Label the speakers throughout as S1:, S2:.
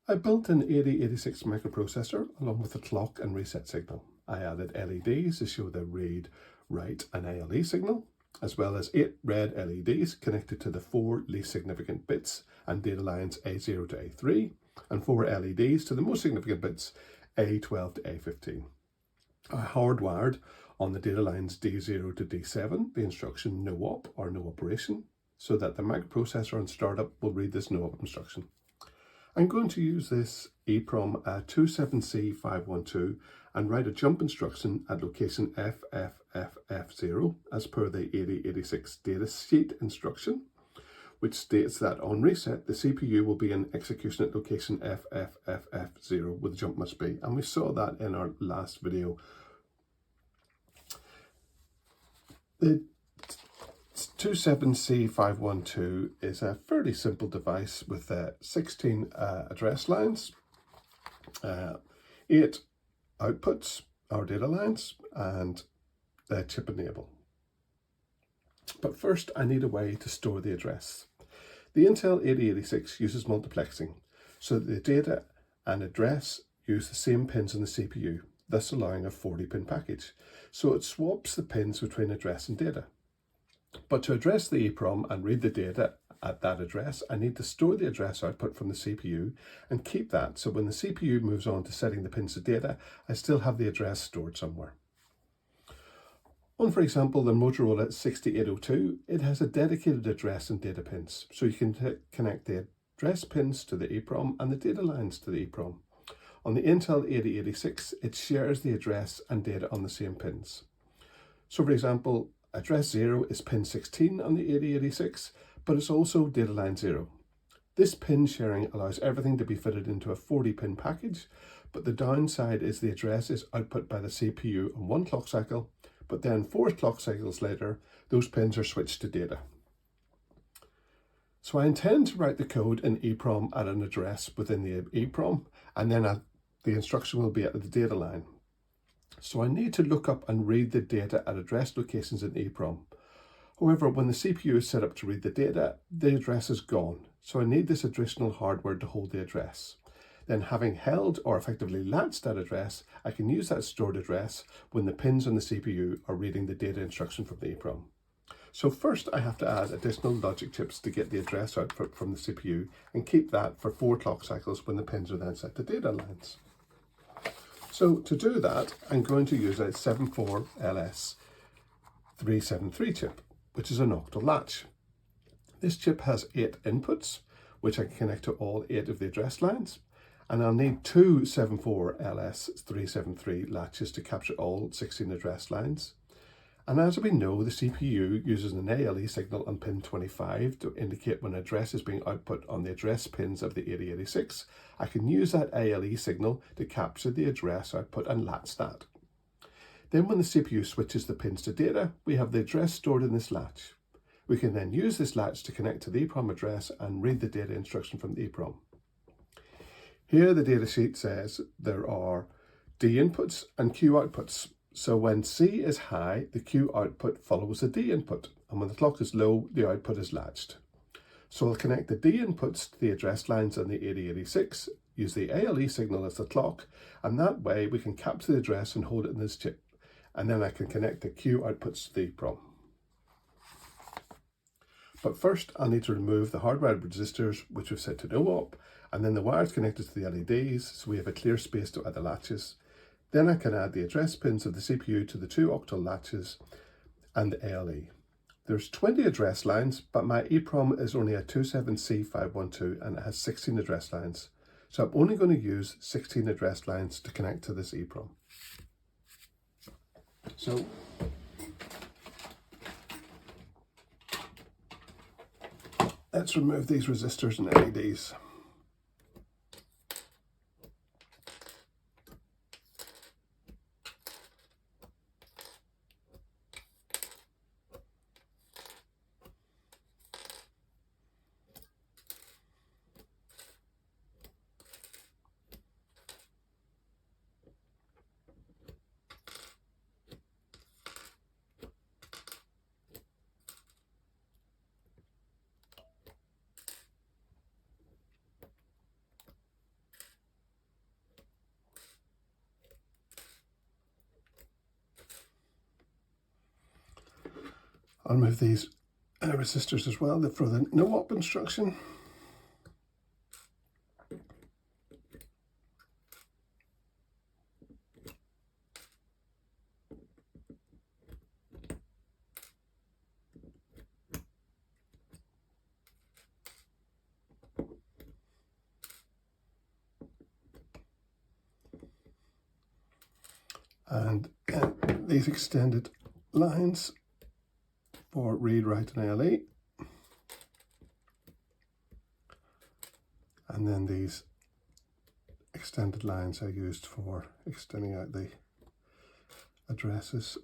S1: I built an 8086 microprocessor along with a clock and reset signal. I added LEDs to show the read, write and ALE signal, as well as 8 red LEDs connected to the 4 least significant bits and data lines A0 to A3, and 4 LEDs to the most significant bits A12 to A15. I hardwired on the data lines D0 to D7 the instruction no op or no operation, so that the microprocessor on startup will read this no op instruction. I'm going to use this EEPROM 27C512 and write a jump instruction at location FFFF0 as per the 8086 datasheet instruction, which states that on reset the CPU will be in execution at location FFFF0 where the jump must be, and we saw that in our last video. The 27C512 is a fairly simple device with 16 address lines, 8 outputs or data lines, and the chip enable. But first I need a way to store the address. The Intel 8086 uses multiplexing, so that the data and address use the same pins on the CPU, thus allowing a 40-pin package. So it swaps the pins between address and data. But to address the EEPROM and read the data at that address, I need to store the address output from the CPU and keep that, so when the CPU moves on to setting the pins to data, I still have the address stored somewhere. On, for example, the Motorola 6802, it has a dedicated address and data pins, so you can connect the address pins to the EEPROM and the data lines to the EEPROM. On the Intel 8086, it shares the address and data on the same pins. So, for example, address 0 is pin 16 on the 8086, but it's also data line 0. This pin sharing allows everything to be fitted into a 40-pin package, but the downside is the address is output by the CPU on 1 clock cycle, but then 4 clock cycles later, those pins are switched to data. So I intend to write the code in EEPROM at an address within the EEPROM, and then the instruction will be at the data line. So I need to look up and read the data at address locations in EEPROM. However, when the CPU is set up to read the data, the address is gone. So I need this additional hardware to hold the address. Then, having held or effectively latched that address, I can use that stored address when the pins on the CPU are reading the data instruction from the EEPROM. So first I have to add additional logic chips to get the address output from the CPU and keep that for 4 clock cycles when the pins are then set to data lines. So to do that, I'm going to use a 74LS373 chip, which is an octal latch. This chip has 8 inputs, which I can connect to all 8 of the address lines, and I'll need 2 74LS373 latches to capture all 16 address lines. And as we know, the CPU uses an ALE signal on pin 25 to indicate when address is being output on the address pins of the 8086. I can use that ALE signal to capture the address output and latch that. Then when the CPU switches the pins to data, we have the address stored in this latch. We can then use this latch to connect to the EEPROM address and read the data instruction from the EEPROM. Here the datasheet says there are D inputs and Q outputs. So when C is high, the Q output follows the D input, and when the clock is low, the output is latched. So I'll connect the D inputs to the address lines on the 8086, use the ALE signal as the clock, and that way we can capture the address and hold it in this chip. And then I can connect the Q outputs to the EEPROM. But first I'll need to remove the hardwired resistors, which we've set to no op, and then the wires connected to the LEDs, so we have a clear space to add the latches. Then I can add the address pins of the CPU to the 2 octal latches and the ALE. There's 20 address lines, but my EEPROM is only a 27C512 and it has 16 address lines. So I'm only going to use 16 address lines to connect to this EEPROM. So let's remove these resistors and LEDs. I'll move these resistors as well for the no-op instruction. And these extended lines for read, write and ALE. And then these extended lines are used for extending out the addresses.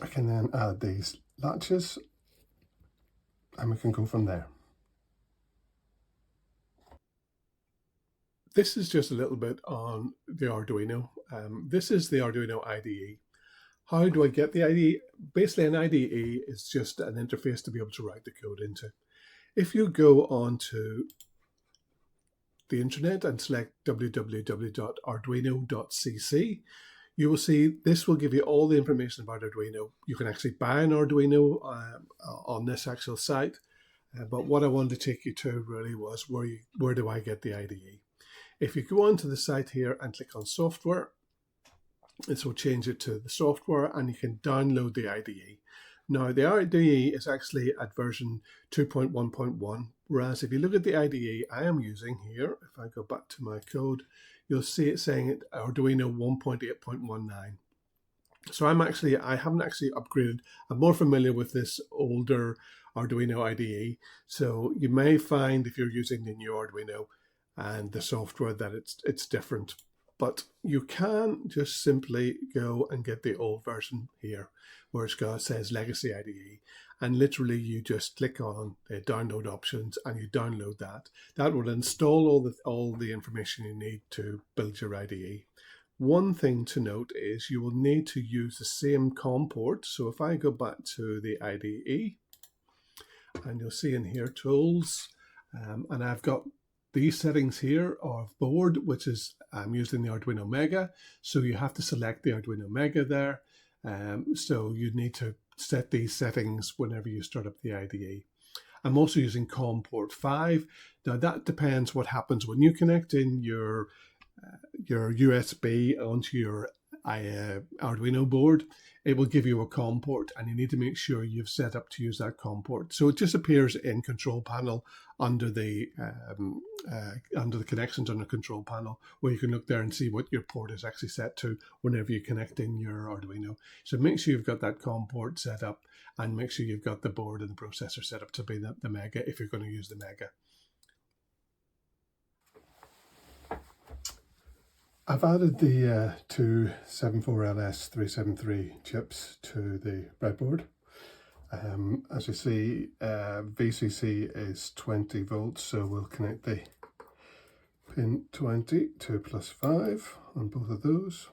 S1: I can then add these latches and we can go from there. This is just a little bit on the Arduino. This is the Arduino IDE. How do I get the IDE? Basically, an IDE is just an interface to be able to write the code into. If you go onto the internet and select www.arduino.cc, you will see this will give you all the information about Arduino. You can actually buy an Arduino on this actual site, but what I wanted to take you to really was where do I get the IDE? If you go onto the site here and click on software, this will change it to the software and you can download the IDE. Now the IDE is actually at version 2.1.1, whereas if you look at the IDE I am using here, if I go back to my code, you'll see it saying it Arduino 1.8.19. So I haven't actually upgraded. I'm more familiar with this older Arduino IDE. So you may find if you're using the new Arduino and the software that it's different. But you can just simply go and get the old version here, where it says Legacy IDE, and literally you just click on the download options and you download that. That will install all the information you need to build your IDE. One thing to note is you will need to use the same COM port. So if I go back to the IDE, and you'll see in here Tools, and I've got these settings here of board, which is I'm using the Arduino Mega. So you have to select the Arduino Mega there. So you need to set these settings whenever you start up the IDE. I'm also using COM port 5. Now that depends what happens when you connect in your USB onto your Arduino board. It will give you a COM port and you need to make sure you've set up to use that COM port. So it just appears in control panel under the connections on the control panel, where you can look there and see what your port is actually set to whenever you connect in your Arduino. So make sure you've got that COM port set up and make sure you've got the board and the processor set up to be the Mega if you're going to use the Mega. I've added the two 74LS373 chips to the breadboard. As you see, VCC is 20 volts, so we'll connect the pin 20 to +5 on both of those.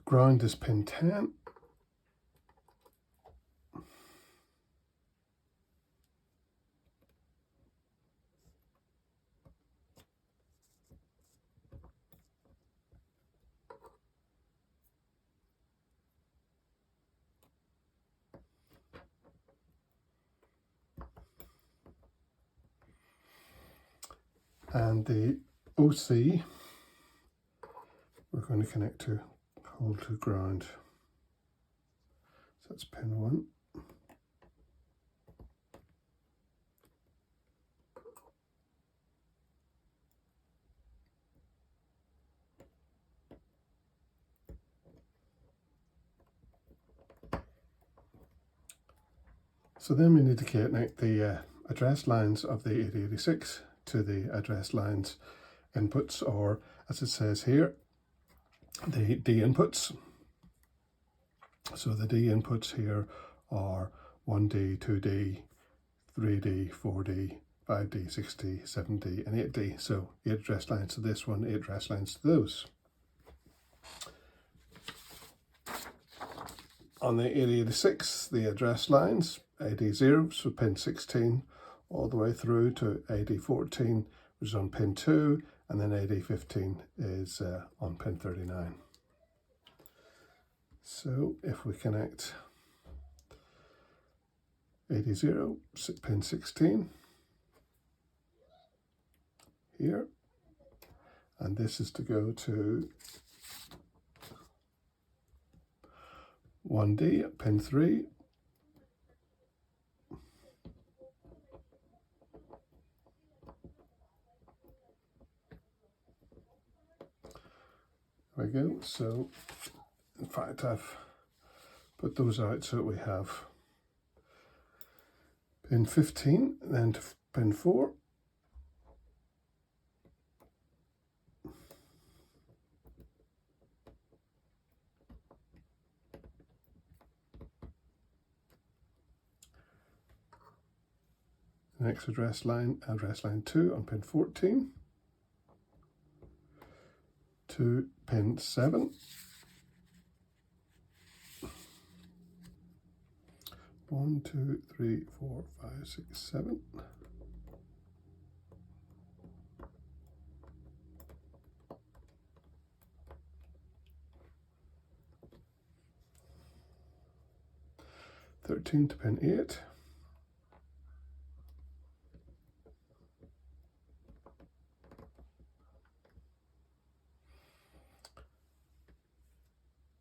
S1: Ground is pin 10. And the OC we're going to connect to hold to ground. So that's pin 1. So then we need to connect the address lines of the 8086 to the address lines inputs, or as it says here, the D inputs. So the D inputs here are 1D, 2D, 3D, 4D, 5D, 6D, 7D and 8D. So 8 address lines to this one, 8 address lines to those. On the 8086, the address lines, AD0, so pin 16, all the way through to AD14, which is on pin 2, and then AD15 is on pin 39. So if we connect AD0, pin 16, here, and this is to go to 1D at pin 3, there we go. So in fact I've put those out so we have pin 15, then to pin 4, next address line 2 on pin 14, to pin 7, 1, 2, 3, 4, 5, 6, 7, (13) to pin 8,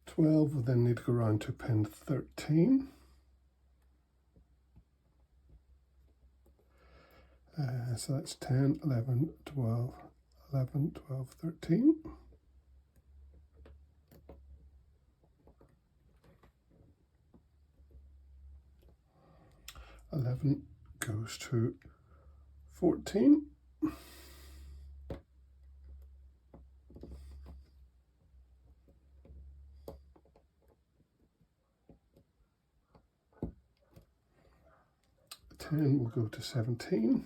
S1: (12) will then need to go around to pin 13. So that's 10, 11, 12, 11, 12, 13. (11) goes to 14. (10) will go to 17.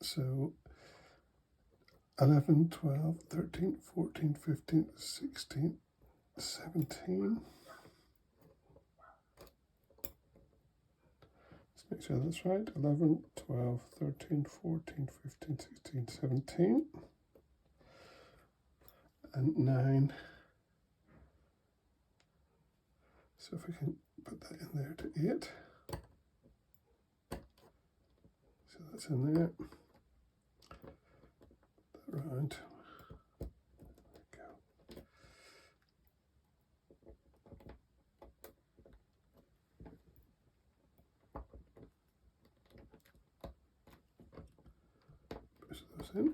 S1: So 11, 12, 13, 14, 15, 16, 17. Let's make sure that's right. 11, 12, 13, 14, 15, 16, 17. And 9. So if we can put that in there to 8. So that's in there. That round. There we go. Push those in.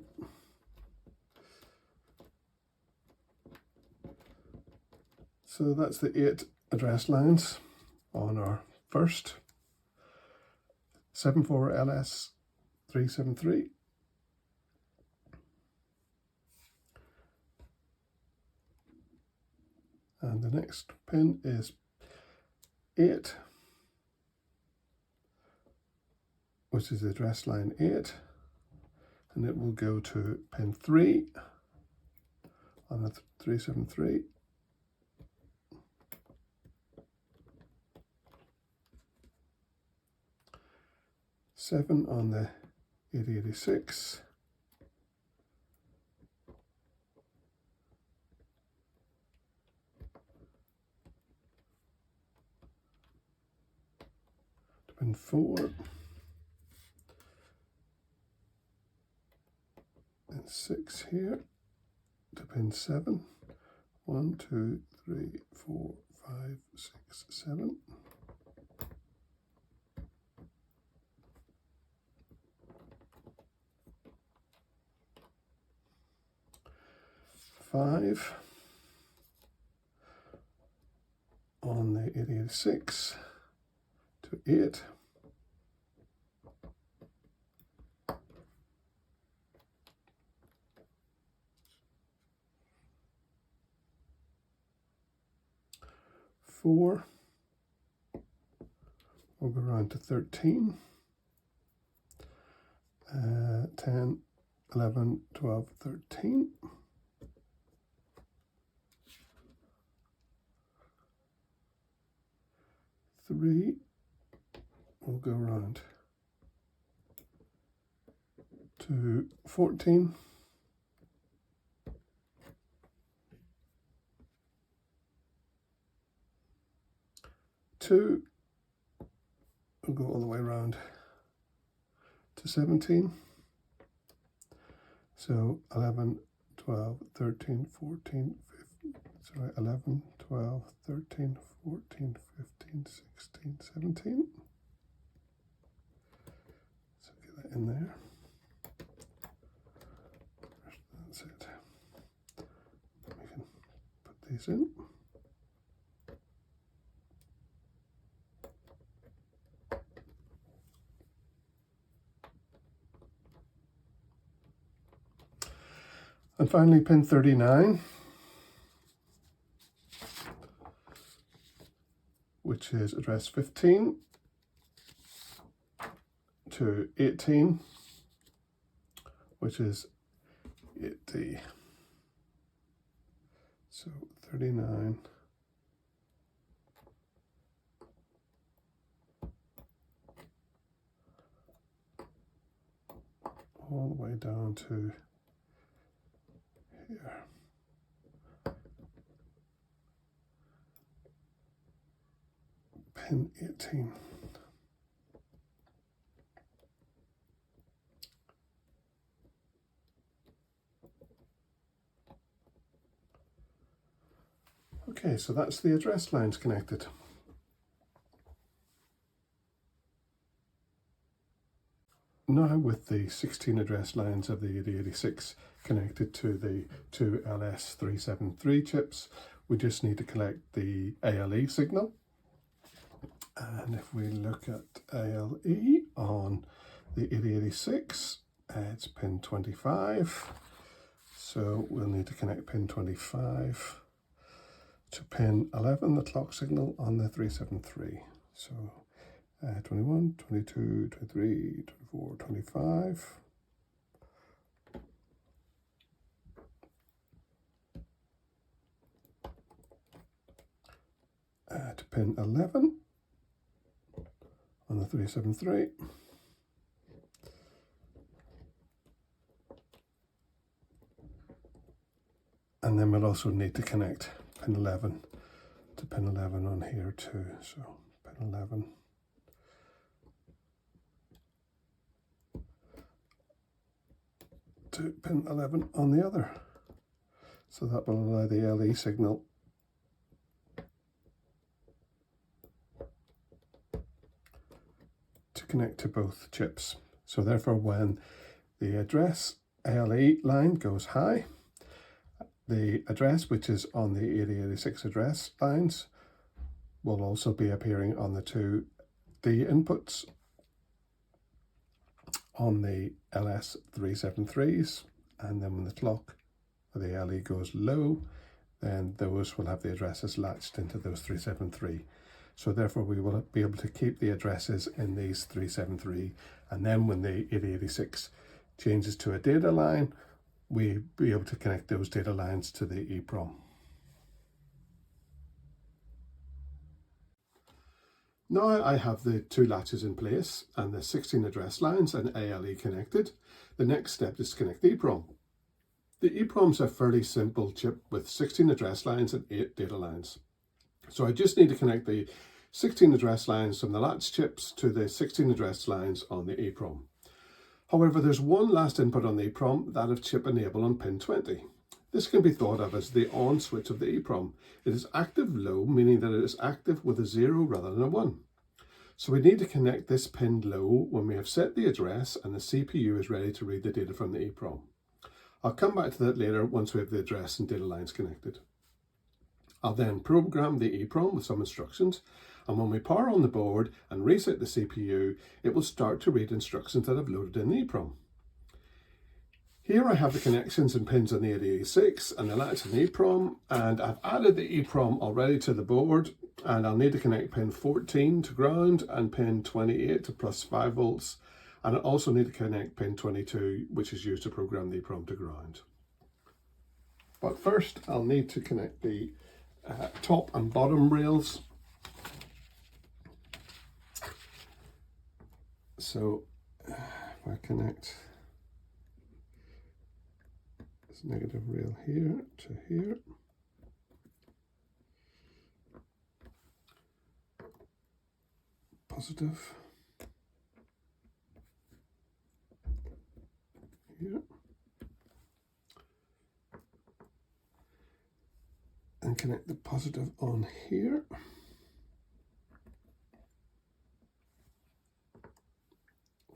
S1: So that's the 8 address lines on our first 74LS373. And the next pin is 8, which is the address line 8, and it will go to pin 3 on the 373. 7 on the 8086. To pin 4. And 6 here to pin 7. 1, 2, 3, 4, 5, 6, 7. Five 8086 to 8. Four. We'll go around to 13. 10, 11, 12, 13. 3. We'll go around to 14. 2. We'll go all the way around to 17. So 11, 12, 13, 14, 15, sorry, 11, 12, 13, 14, 15, 16, 17. So get that in there. That's it. We can put these in. And finally, pin 39, which is address 15 to 18, which is 8D. So 39. All the way down to here. Pin 18. Okay, so that's the address lines connected. Now with the 16 address lines of the 8086 connected to the two LS373 chips, we just need to collect the ALE signal. And if we look at ALE on the 8086, it's pin 25. So we'll need to connect pin 25 to pin 11, the clock signal on the 373. So 21, 22, 23, 24, 25. To pin 11 on the 373. And then we'll also need to connect pin 11 to pin 11 on here too. So pin 11. To pin 11 on the other. So that will allow the LE signal to connect to both chips. So therefore when the address ALE line goes high, the address which is on the 8086 address lines will also be appearing on the two D inputs on the LS373s, and then when the clock for the LE goes low, then those will have the addresses latched into those 373. So therefore we will be able to keep the addresses in these 373, and then when the 8086 changes to a data line, we'll be able to connect those data lines to the EEPROM. Now I have the two latches in place and the 16 address lines and ALE connected. The next step is to connect the EEPROM. The EEPROM is a fairly simple chip with 16 address lines and 8 data lines. So I just need to connect the 16 address lines from the latch chips to the 16 address lines on the EEPROM. However, there's one last input on the EEPROM, that of chip enable on pin 20. This can be thought of as the on switch of the EEPROM. It is active low, meaning that it is active with a 0 rather than a 1. So we need to connect this pin low when we have set the address and the CPU is ready to read the data from the EEPROM. I'll come back to that later once we have the address and data lines connected. I'll then program the EEPROM with some instructions, and when we power on the board and reset the CPU, it will start to read instructions that I've loaded in the EEPROM. Here I have the connections and pins on the 8086 and the latch on the EEPROM, and I've added the EEPROM already to the board, and I'll need to connect pin 14 to ground and pin 28 to plus 5 volts, and I also need to connect pin 22, which is used to program the EEPROM to ground. But first I'll need to connect the top and bottom rails. So if I connect this negative rail here to here, positive here, and connect the positive on here.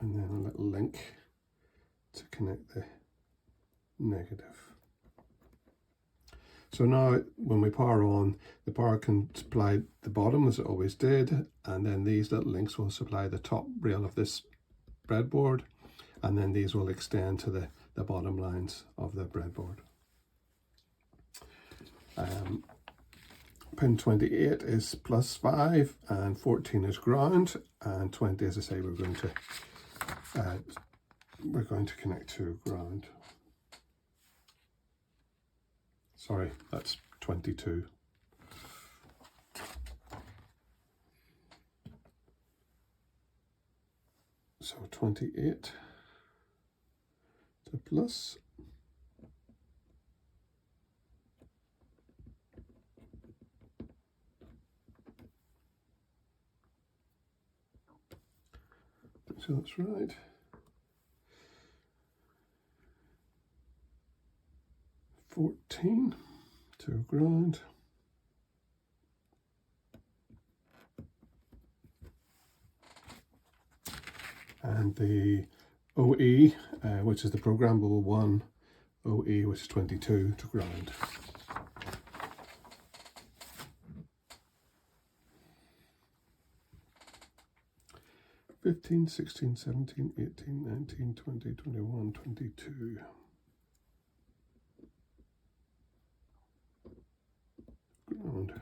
S1: And then a little link to connect the negative. So now when we power on, the power can supply the bottom as it always did, and then these little links will supply the top rail of this breadboard, and then these will extend to the bottom lines of the breadboard. Pin 28 is plus 5 and 14 is ground, and 20, as I say, we're going to connect to ground. Sorry, that's 22. So 28 to plus. So that's right. 14 to ground. And the OE, which is the programmable one, OE, which is 22 to ground. (15, 16, 17, 18, 19, 20, 21, 22. Ground.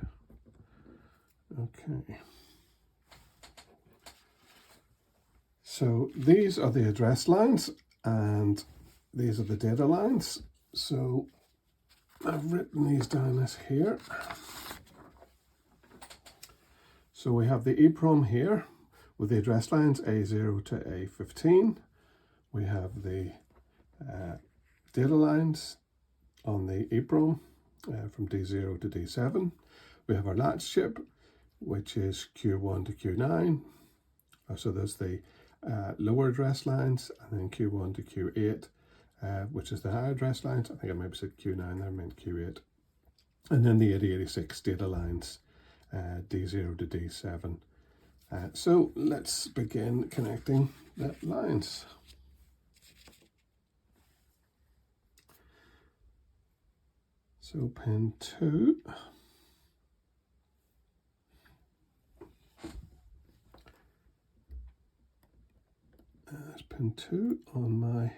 S1: Okay. So these are the address lines and these are the data lines. So I've written these down as here. So we have the EEPROM here with the address lines A0 to A15. We have the data lines on the EEPROM from D0 to D7. We have our latch chip, which is Q1 to Q9. So there's the lower address lines, and then Q1 to Q8, which is the higher address lines. I think I maybe said Q9 there, I meant Q8. And then the 8086 data lines, D0 to D7. So let's begin connecting the lines. So pin 2. There's pin 2 on my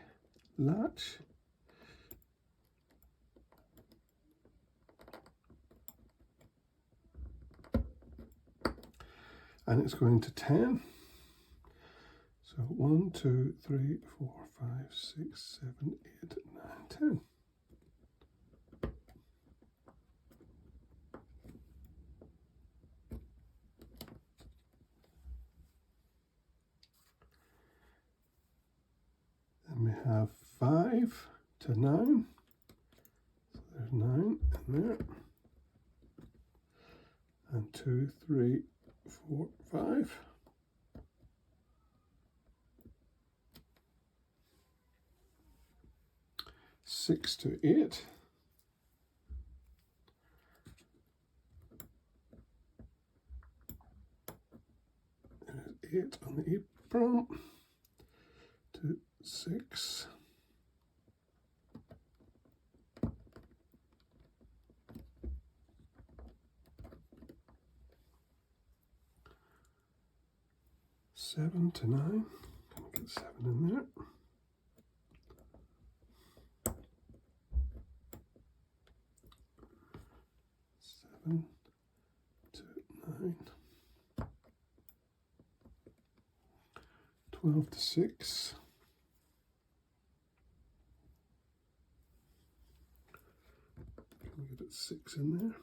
S1: latch. And it's going to 10. So 1, 2, 3, 4, 5, 6, 7, 8, 9, 10. Then we have 5 to 9. So there's 9 in there. And 2, 3, 4, 5. Six to 8. There's 8 on the EEPROM. To 6. 7 to 9. Can we get 7 in there? To 9, 12 to 6, can we get 6 in there?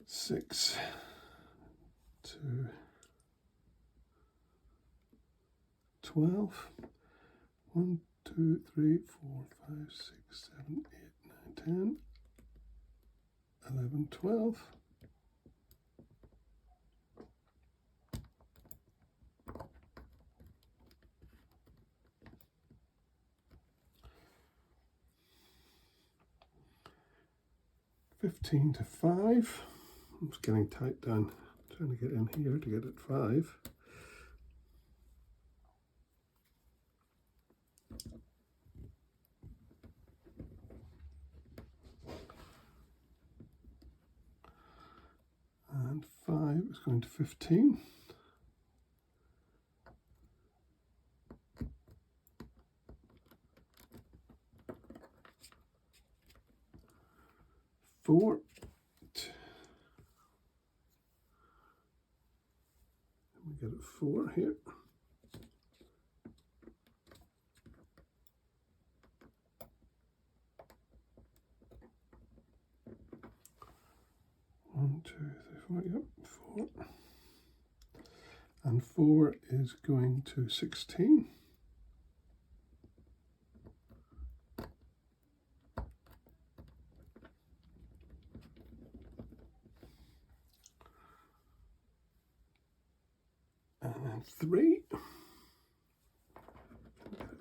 S1: Six to 12. 1, 2, 3, 4, 5, 6, 7, 8, 9, 10, 11, 12. $15 to 5. I'm just getting tight down, trying to get in here to get it 5. And 5 is going to 15. Four. We get a 4 here. One, 2, 3, 4. Yep, 4. And 4 is going to 16. And then 3.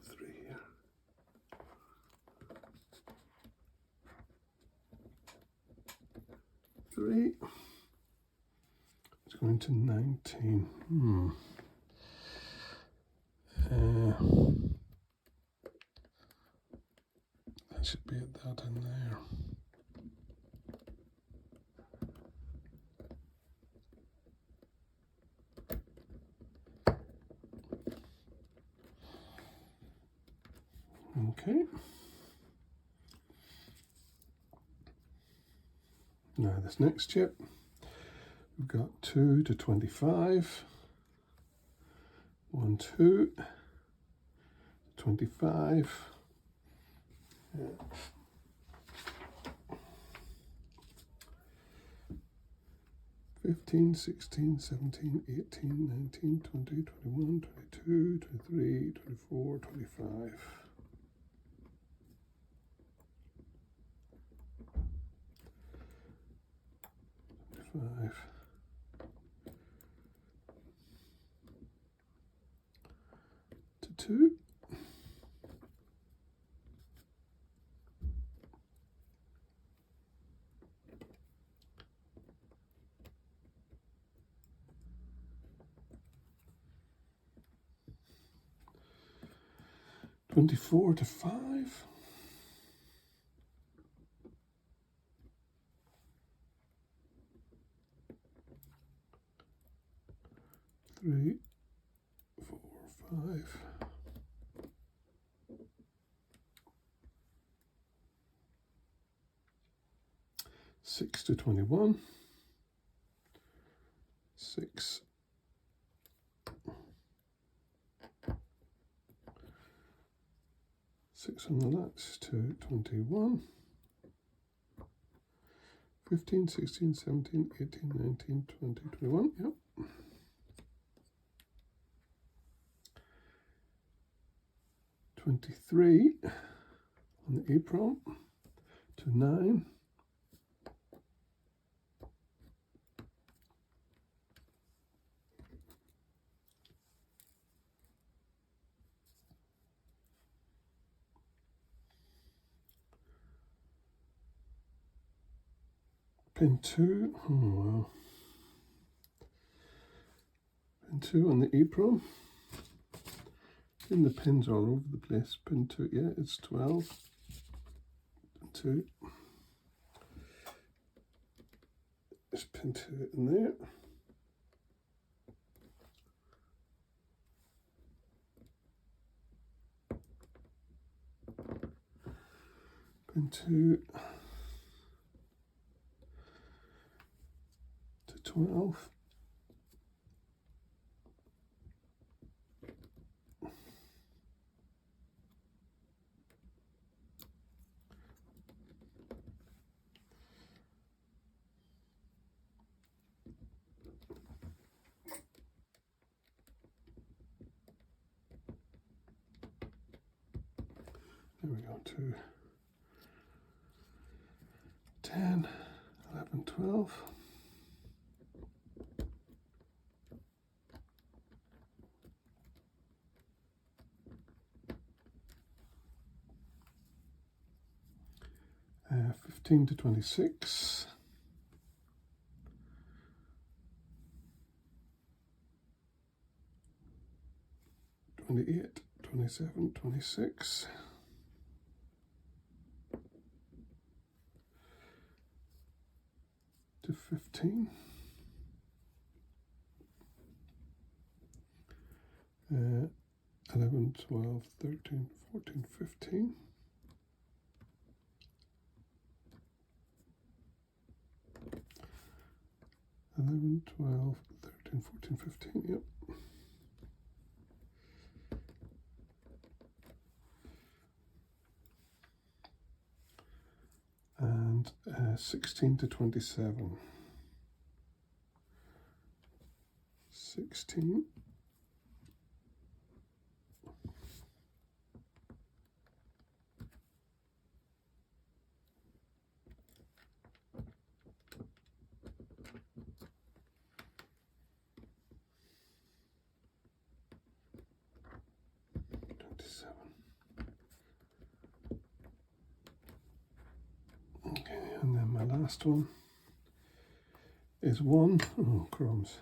S1: 3 here. 3. It's going to 19. That should be at that in there. Okay. Now this next chip, we've got 2 to 25. 1, 2, 25. 15, 16, 17, 18, 19, 20, 21, 22, 23, 24, 25. 5. To 2. 24 to 5. 3, 4, 5. 6 to 21. 6. 6 on the last to 21. 15, 16, 17, 18, 19, 20, 21. Yep. 23 on the EEPROM to 9. Pin 2, oh well. Pin 2 on the EEPROM In the pins all over the place. Pin 2, yeah, it's 12. Pin 2. There's pin 2 in there. Pin 2 to 12. There we go, 2, 10, 11, 12. Uh, 15 to 26. 28, 27, 26. To 15. 11, 12, 13, 14, 15. 11, 12, 13, 14, 15, yep. And 16 to 27. 16. 27. Okay, and then my last one is 1. Oh, crumbs.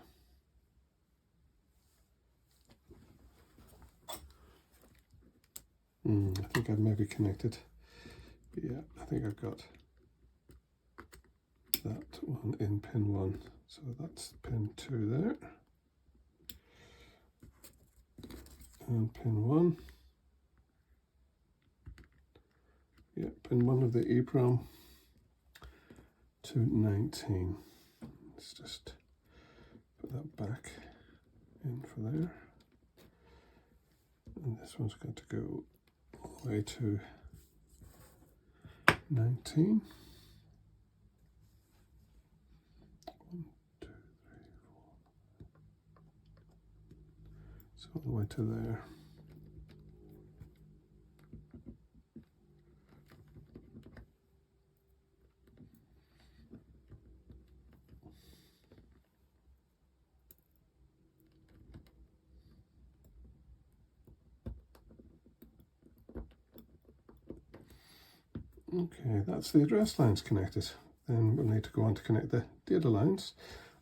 S1: I think I've maybe connected. Yeah, I think I've got that one in pin 1. So that's pin 2 there. And pin 1. Yeah, pin 1 of the EEPROM to 19. Let's just put that back in for there. And this one's going to go all the way to 19. 1, 2, 3, 4. So all the way to there. Okay, that's the address lines connected. Then we'll need to go on to connect the data lines.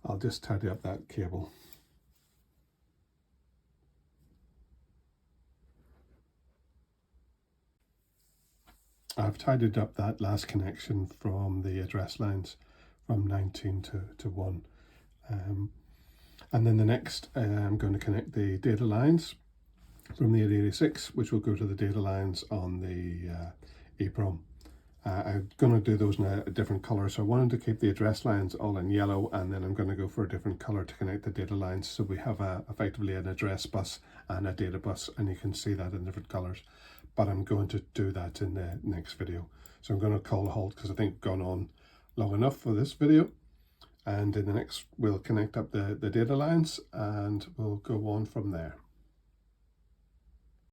S1: I'll just tidy up that cable. I've tidied up that last connection from the address lines from 19 to 1. And then the next, I'm going to connect the data lines from the 8086, which will go to the data lines on the EEPROM. I'm going to do those in a different colour, so I wanted to keep the address lines all in yellow, and then I'm going to go for a different colour to connect the data lines, so we have effectively an address bus and a data bus, and you can see that in different colours. But I'm going to do that in the next video. So I'm going to call a halt because I think I've gone on long enough for this video, and in the next we'll connect up the data lines and we'll go on from there.